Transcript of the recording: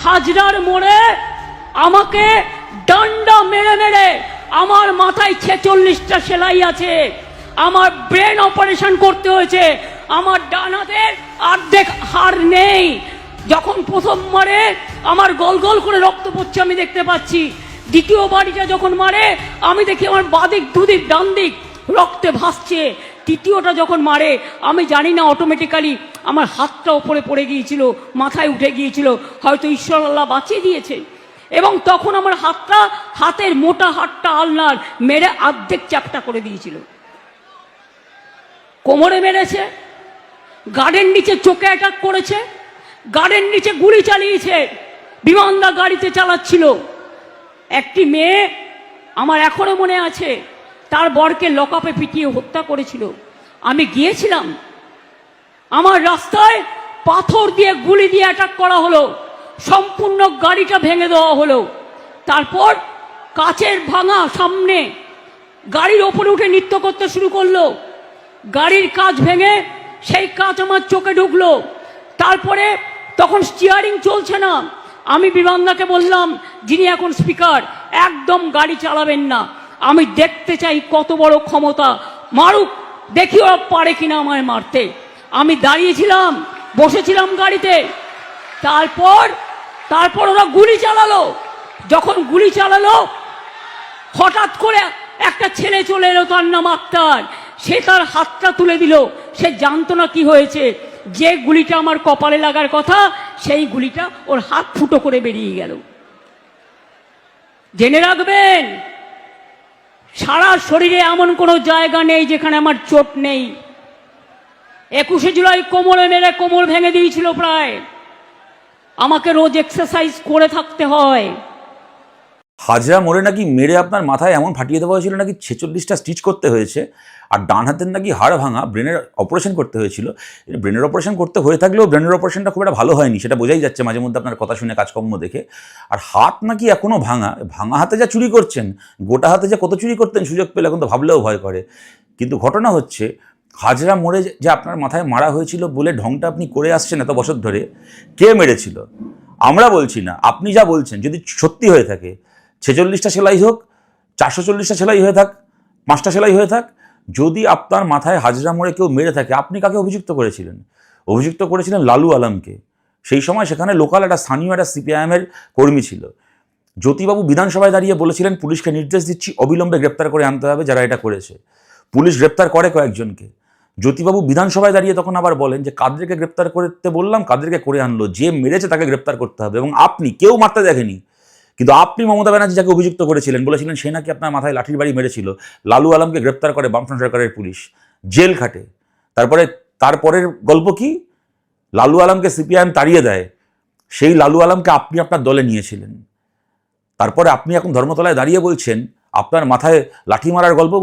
হাজরার মোড়ে আমাকে ডান্ডা মেরে মেরে আমার মাথায় 46টা সেলাই আছে, আমার ব্রেন অপারেশন করতে হয়েছে, আমার ডান হাতের অর্ধেক হাড় নেই। যখন প্রথম মারে আমার গোল গোল করে রক্ত পড়ছে আমি দেখতে পাচ্ছি, দ্বিতীয় বাড়িটা যখন মারে আমি দেখি আমার বাদিক দুদিক ডান দিক রক্তে ভাসছে, তৃতীয়টা যখন মারে আমি জানি না অটোমেটিক্যালি আমার হাতটা ওপরে পড়ে গিয়েছিল, মাথায় উঠে গিয়েছিল, হয়তো ঈশ্বর আল্লাহ বাঁচিয়ে দিয়েছে। এবং তখন আমার হাতের মোটা হাতটা আলনার মেরে অর্ধেক চ্যাপটা করে দিয়েছিল। কোমরে মেরেছে, গার্ডের নিচে চোখে অ্যাটাক করেছে, গার্ডের নিচে গুলি চালিয়েছে, বিমানদা গাড়িতে চালাচ্ছিল। একটি মেয়ে আমার এখনো মনে আছে, তার বরকে লকআপে পিটিয়ে হত্যা করেছিল। আমি গিয়েছিলাম, আমার রাস্তায় পাথর দিয়ে গুলি দিয়ে অ্যাটাক করা হলো, সম্পূর্ণ গাড়িটা ভেঙে দেওয়া হলো। তারপর কাচের ভাঙা সামনে গাড়ির ওপরে উঠে নৃত্য করতে শুরু করলো, গাড়ির কাঁচ ভেঙে সেই কাঁচ আমার চোখে ঢুকলো। তারপরে তখন স্টিয়ারিং চলছে না, আমি বিমানদাকে বললাম, যিনি এখন স্পিকার, একদম গাড়ি চালাবেন না, আমি দেখতে চাই কত বড় ক্ষমতা, মারুক, দেখি ওরা পারে কিনা আমায় মারতে। আমি দাঁড়িয়েছিলাম, বসেছিলাম গাড়িতে। তারপর ওরা গুলি চালালো। যখন গুলি চালালো হঠাৎ করে একটা ছেলে চলে এলো, তার নাম আক্তার। সে তার হাতটা তুলে দিল, সে জানতো না কি হয়েছে। যে গুলিটা আমার কপালে লাগার কথা সেই গুলিটা ওর হাত ফুটো করে বেরিয়ে গেল। জেনে রাখবেন, সারা শরীরে এমন কোনো জায়গা নেই যেখানে আমার চোট নেই। 21শে জুলাই কোমরে মেরে কোমর ভেঙে দিয়েছিল প্রায়। আমাকে রোজ এক্সারসাইজ করে থাকতে হয়। হাজরা মোড়ে নাকি মেরে আপনার মাথায় এমন ফাটিয়ে দেওয়া হয়েছিল, নাকি 46টা স্টিচ করতে হয়েছে, আর ডান হাতের নাকি হাড় ভাঙা, ব্রেনের অপারেশন করতে হয়েছিল। ব্রেনের অপারেশন করতে হয়ে থাকলেও ব্রেনের অপারেশনটা খুব একটা ভালো হয়নি, সেটা বোঝাই যাচ্ছে মাঝে মধ্যে আপনার কথা শুনে, কাজকর্ম দেখে। আর হাত নাকি এখনও ভাঙা হাতে যা চুরি করছেন, গোটা হাতে যা কত চুরি করতেন সুযোগ পেলে, এখন তো ভাবলেও ভয় করে। কিন্তু ঘটনা হচ্ছে, হাজরা মোড়ে যে আপনার মাথায় মারা হয়েছিল বলে ঢংটা আপনি করে আসছেন এত বছর ধরে, কে মেরেছিল আমরা বলছি না, আপনি যা বলছেন যদি সত্যি হয়ে থাকে, 46টা সেলাই হোক, 440টা সেলাই হয়ে থাক, 5টা সেলাই হয়ে থাক, যদি আপনার মাথায় হাজরা মোড়ে কেউ মেরে থাকে, আপনি কাকে অভিযুক্ত করেছিলেন? অভিযুক্ত করেছিলেন লালু আলমকে। সেই সময় সেখানে লোকাল একটা স্থানীয় একটা সিপিআইএমের কর্মী ছিল। জ্যোতিবাবু বিধানসভায় দাঁড়িয়ে বলেছিলেন, পুলিশকে নির্দেশ দিচ্ছি অবিলম্বে গ্রেপ্তার করে আনতে হবে যারা এটা করেছে। পুলিশ গ্রেপ্তার করে কয়েকজনকে। জ্যোতিবাবু বিধানসভায় দাঁড়িয়ে তখন আবার বলেন যে কাদেরকে গ্রেপ্তার করতে বললাম, কাদেরকে করে আনলো, যে মেরেছে তাকে গ্রেপ্তার করতে হবে। এবং আপনি, কেউ মারতে দেখেনি, কিন্তু আপনি মমতা ব্যানার্জি যাকে অভিযুক্ত করেছিলেন, বলেছিলেন সে নাকি আপনার মাথায় লাঠির বাড়ি মেরেছিল। লালু আলমকে গ্রেপ্তার করে বামফ্রন্ট সরকারের পুলিশ, জেল খাটে। তারপরের গল্প কি? লালু আলমকে সিপিআইএম তাড়িয়ে দেয়। সেই লালু আলমকে আপনি আপনার দলে নিয়েছিলেন। তারপরে আপনি এখন ধর্মতলায় দাঁড়িয়ে বলছেন আপনার মাথায় লাঠি মারার গল্প।